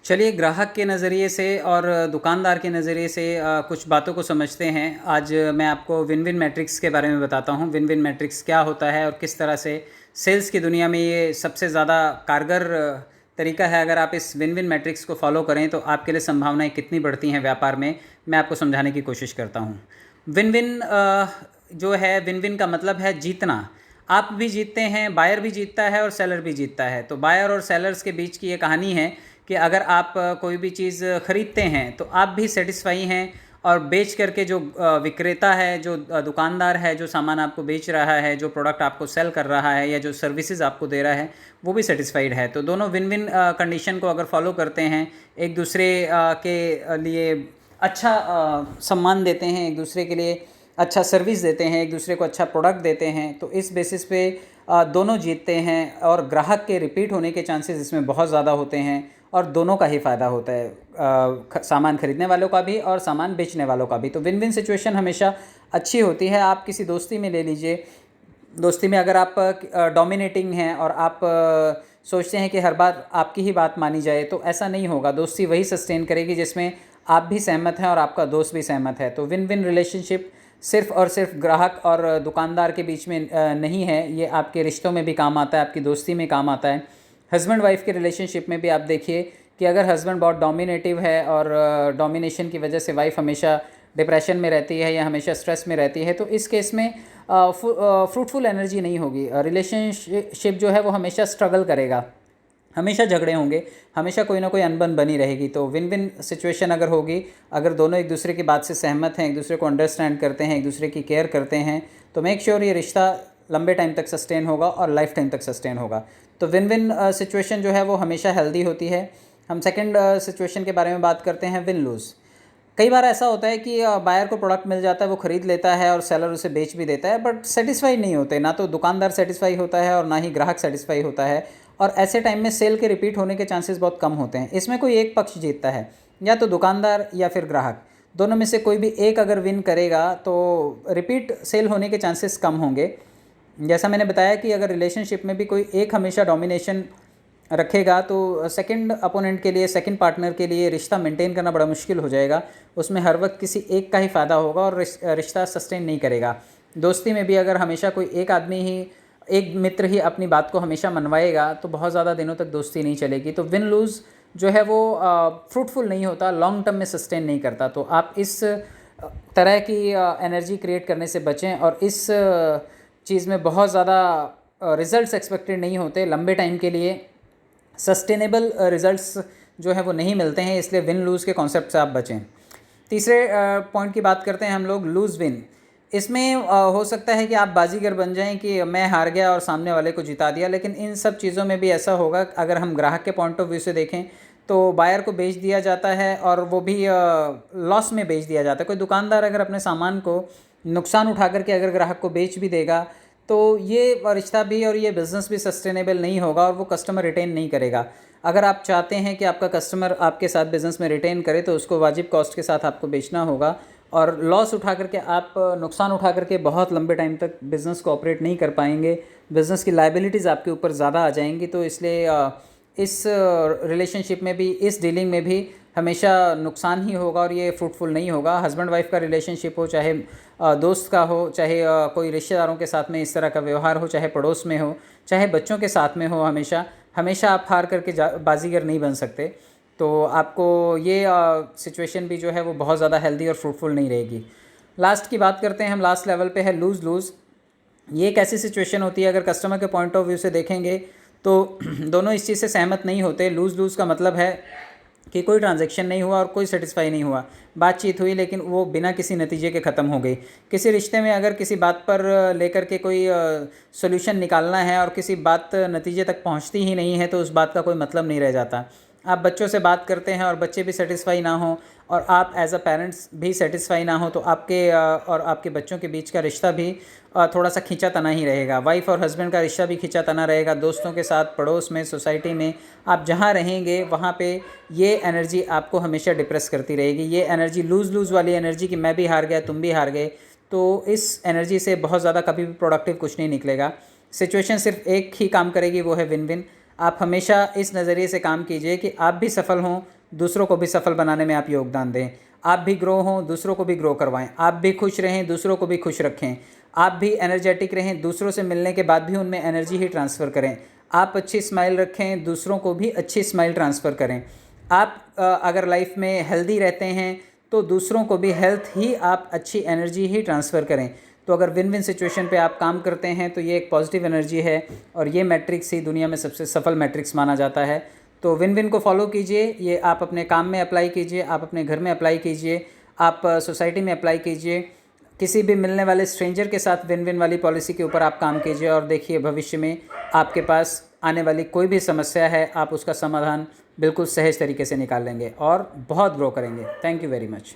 चलिए ग्राहक के नज़रिए से और दुकानदार के नज़रिए से कुछ बातों को समझते हैं। आज मैं आपको विन विन मैट्रिक्स के बारे में बताता हूँ। विन विन मैट्रिक्स क्या होता है और किस तरह से सेल्स की दुनिया में ये सबसे ज़्यादा कारगर तरीका है। अगर आप इस विन विन मैट्रिक्स को फॉलो करें तो आपके लिए संभावनाएं कितनी बढ़ती हैं व्यापार में, मैं आपको समझाने की कोशिश करता हूँ। विन विन जो है, विन विन का मतलब है जीतना। आप भी जीतते हैं, बायर भी जीतता है और सेलर भी जीतता है। तो बायर और सेलर्स के बीच की ये कहानी है कि अगर आप कोई भी चीज़ ख़रीदते हैं तो आप भी सेटिस्फाई हैं, और बेच करके जो विक्रेता है, जो दुकानदार है, जो सामान आपको बेच रहा है, जो प्रोडक्ट आपको सेल कर रहा है या जो सर्विसेज आपको दे रहा है, वो भी सेटिस्फाइड है। तो दोनों विन विन कंडीशन को अगर फॉलो करते हैं, एक दूसरे के लिए अच्छा सम्मान देते हैं, एक दूसरे के लिए अच्छा सर्विस देते हैं, एक दूसरे को अच्छा प्रोडक्ट देते हैं, तो इस बेसिस पे दोनों जीतते हैं और ग्राहक के रिपीट होने के चांसेस इसमें बहुत ज़्यादा होते हैं और दोनों का ही फ़ायदा होता है, सामान खरीदने वालों का भी और सामान बेचने वालों का भी। तो विन विन सिचुएशन हमेशा अच्छी होती है। आप किसी दोस्ती में ले लीजिए, दोस्ती में अगर आप डोमिनेटिंग हैं और आप सोचते हैं कि हर बार आपकी ही बात मानी जाए, तो ऐसा नहीं होगा। दोस्ती वही सस्टेन करेगी जिसमें आप भी सहमत हैं और आपका दोस्त भी सहमत है। तो विन विन रिलेशनशिप सिर्फ़ और सिर्फ ग्राहक और दुकानदार के बीच में नहीं है, ये आपके रिश्तों में भी काम आता है, आपकी दोस्ती में काम आता है। हस्बैंड वाइफ के रिलेशनशिप में भी आप देखिए कि अगर हस्बैंड बहुत डोमिनेटिव है और डोमिनेशन की वजह से वाइफ हमेशा डिप्रेशन में रहती है या हमेशा स्ट्रेस में रहती है, तो इस केस में फ्रूटफुल एनर्जी नहीं होगी। रिलेशनशिप जो है वो हमेशा स्ट्रगल करेगा, हमेशा झगड़े होंगे, हमेशा कोई ना कोई अनबन बनी रहेगी। तो विन विन सिचुएशन अगर होगी, अगर दोनों एक दूसरे की बात से सहमत हैं, एक दूसरे को अंडरस्टैंड करते हैं, एक दूसरे की केयर करते हैं, तो मेक श्योर ये रिश्ता लंबे टाइम तक सस्टेन होगा और लाइफ टाइम तक सस्टेन होगा। तो विन विन सिचुएशन जो है वो हमेशा हेल्दी होती है। हम सेकंड सिचुएशन के बारे में बात करते हैं, विन लूज़। कई बार ऐसा होता है कि बायर को प्रोडक्ट मिल जाता है, वो ख़रीद लेता है और सेलर उसे बेच भी देता है, बट सेटिस्फाई नहीं होते। ना तो दुकानदार सेटिस्फाई होता है और ना ही ग्राहक सेटिस्फाई होता है, और ऐसे टाइम में सेल के रिपीट होने के चांसेस बहुत कम होते हैं। इसमें कोई एक पक्ष जीतता है, या तो दुकानदार या फिर ग्राहक, दोनों में से कोई भी एक अगर विन करेगा तो रिपीट सेल होने के चांसेस कम होंगे। जैसा मैंने बताया कि अगर रिलेशनशिप में भी कोई एक हमेशा डोमिनेशन रखेगा तो सेकंड अपोनेंट के लिए, सेकंड पार्टनर के लिए रिश्ता मेंटेन करना बड़ा मुश्किल हो जाएगा। उसमें हर वक्त किसी एक का ही फ़ायदा होगा और रिश्ता सस्टेन नहीं करेगा। दोस्ती में भी अगर हमेशा कोई एक आदमी ही, एक मित्र ही अपनी बात को हमेशा मनवाएगा, तो बहुत ज़्यादा दिनों तक दोस्ती नहीं चलेगी। तो विन लूज़ जो है वो फ्रूटफुल नहीं होता, लॉन्ग टर्म में सस्टेन नहीं करता। तो आप इस तरह की एनर्जी क्रिएट करने से बचें, और इस चीज़ में बहुत ज़्यादा रिजल्ट्स एक्सपेक्टेड नहीं होते, लंबे टाइम के लिए सस्टेनेबल रिजल्ट्स जो है वो नहीं मिलते हैं, इसलिए विन लूज़ के कॉन्सेप्ट से आप बचें। तीसरे पॉइंट की बात करते हैं हम लोग, लूज़ विन। इसमें हो सकता है कि आप बाजीगर बन जाएं कि मैं हार गया और सामने वाले को जिता दिया, लेकिन इन सब चीज़ों में भी ऐसा होगा। अगर हम ग्राहक के पॉइंट ऑफ व्यू से देखें तो बायर को बेच दिया जाता है और वो भी लॉस में बेच दिया जाता है। कोई दुकानदार अगर अपने सामान को नुकसान उठा करके अगर ग्राहक को बेच भी देगा, तो ये रिश्ता भी और ये बिज़नेस भी सस्टेनेबल नहीं होगा और वो कस्टमर रिटेन नहीं करेगा। अगर आप चाहते हैं कि आपका कस्टमर आपके साथ बिज़नेस में रिटेन करे, तो उसको वाजिब कॉस्ट के साथ आपको बेचना होगा, और लॉस उठा करके आप, नुकसान उठा करके बहुत लंबे टाइम तक बिज़नेस को ऑपरेट नहीं कर पाएंगे। बिज़नेस की लायबिलिटीज़ आपके ऊपर ज़्यादा आ जाएंगी। तो इसलिए इस रिलेशनशिप में भी, इस डीलिंग में भी हमेशा नुकसान ही होगा और ये फ्रूटफुल नहीं होगा। हस्बैंड वाइफ का रिलेशनशिप हो, चाहे दोस्त का हो, चाहे कोई रिश्तेदारों के साथ में इस तरह का व्यवहार हो, चाहे पड़ोस में हो, चाहे बच्चों के साथ में हो, हमेशा हमेशा आप हार करके बाजीगर नहीं बन सकते। तो आपको ये सिचुएशन भी जो है वो बहुत ज़्यादा हेल्दी और फ्रूटफुल नहीं रहेगी। लास्ट की बात करते हैं हम, लास्ट लेवल पे है लूज़ लूज़। ये एक ऐसी सिचुएशन होती है, अगर कस्टमर के पॉइंट ऑफ व्यू से देखेंगे तो दोनों इस चीज़ से सहमत नहीं होते। लूज़ लूज़ का मतलब है कि कोई ट्रांजैक्शन नहीं हुआ और कोई सेटिस्फाई नहीं हुआ, बातचीत हुई लेकिन वो बिना किसी नतीजे के ख़त्म हो गई। किसी रिश्ते में अगर किसी बात पर लेकर के कोई सॉल्यूशन निकालना है और किसी बात नतीजे तक पहुंचती ही नहीं है, तो उस बात का कोई मतलब नहीं रह जाता। आप बच्चों से बात करते हैं और बच्चे भी सेटिस्फाई ना हो, और आप एज अ पेरेंट्स भी सेटिस्फाई ना हो, तो आपके और आपके बच्चों के बीच का रिश्ता भी थोड़ा सा खींचा तना ही रहेगा। वाइफ और हस्बैंड का रिश्ता भी खींचा तना रहेगा। दोस्तों के साथ, पड़ोस में, सोसाइटी में, आप जहाँ रहेंगे वहाँ पे ये एनर्जी आपको हमेशा डिप्रेस करती रहेगी। ये एनर्जी, लूज़ लूज़ वाली एनर्जी कि मैं भी हार गया, तुम भी हार गए, तो इस एनर्जी से बहुत ज़्यादा कभी भी प्रोडक्टिव कुछ नहीं निकलेगा। सिचुएशन सिर्फ एक ही काम करेगी, वो है विन विन। आप हमेशा इस नज़रिए से काम कीजिए कि आप भी सफल हों, दूसरों को भी सफल बनाने में आप योगदान दें। आप भी ग्रो हों, दूसरों को भी ग्रो करवाएं। आप भी खुश रहें, दूसरों को भी खुश रखें। आप भी एनर्जेटिक रहें, दूसरों से मिलने के बाद भी उनमें एनर्जी ही ट्रांसफ़र करें। आप अच्छी स्माइल रखें, दूसरों को भी अच्छी स्माइल ट्रांसफ़र करें। आप अगर लाइफ में हेल्दी रहते हैं तो दूसरों को भी हेल्थ ही आप अच्छी एनर्जी ही ट्रांसफ़र करें। तो अगर विन विन सिचुएशन पे आप काम करते हैं तो ये एक पॉजिटिव एनर्जी है और ये मैट्रिक्स ही दुनिया में सबसे सफल मैट्रिक्स माना जाता है। तो विन विन को फॉलो कीजिए, ये आप अपने काम में अप्लाई कीजिए, आप अपने घर में अप्लाई कीजिए, आप सोसाइटी में अप्लाई कीजिए, किसी भी मिलने वाले स्ट्रेंजर के साथ विन विन वाली पॉलिसी के ऊपर आप काम कीजिए और देखिए भविष्य में आपके पास आने वाली कोई भी समस्या है आप उसका समाधान बिल्कुल सहज तरीके से निकाल लेंगे और बहुत ग्रो करेंगे। Thank you very much.